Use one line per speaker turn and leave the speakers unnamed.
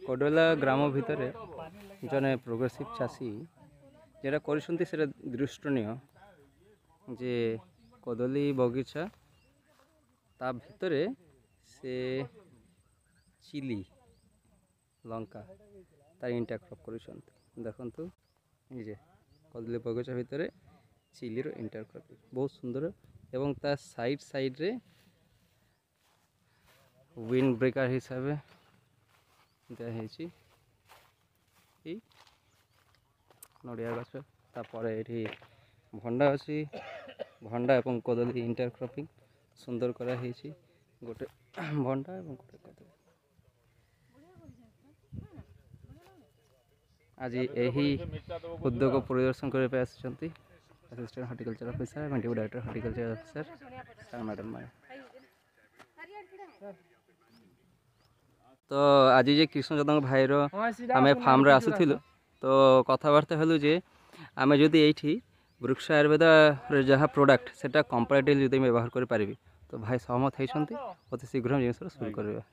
कोडोला ग्राम भितर जने प्रोग्रेसिव चाषी जेटा कर दृष्टनीय जे कदली बगीचा ता भितर से चिली लंका तार इंटरक्रॉप कर देखु ये कदली बगीचा भितर चिली रो इंटरक्रॉप बहुत सुंदर एवं ता साइड साइड रे विंड ब्रेकर हिसाब दिखाई नड़िया गछ तापर ये भंडा अच्छी भंडा एवं कदली इंटरक्रॉपिंग सुंदर कराई गोटे भंडा एवं गोटे कदली आज यही उद्योग परिदर्शन करने असिस्टेंट हॉर्टिकल्चर ऑफिसर एवं deputy director horticulture officer sir madam Maya. तो आज जे कृष्ण चंद्र भाईर आम फार्म रे आसुलु तो कथबार्ता हलु जे आम जदि ये वृक्ष आयुर्वेद जहाँ प्रोडक्ट से कंपारेटिवली जब व्यवहार करें तो भाई सहमत होती अति शीघ्र जिन शुरू करवा।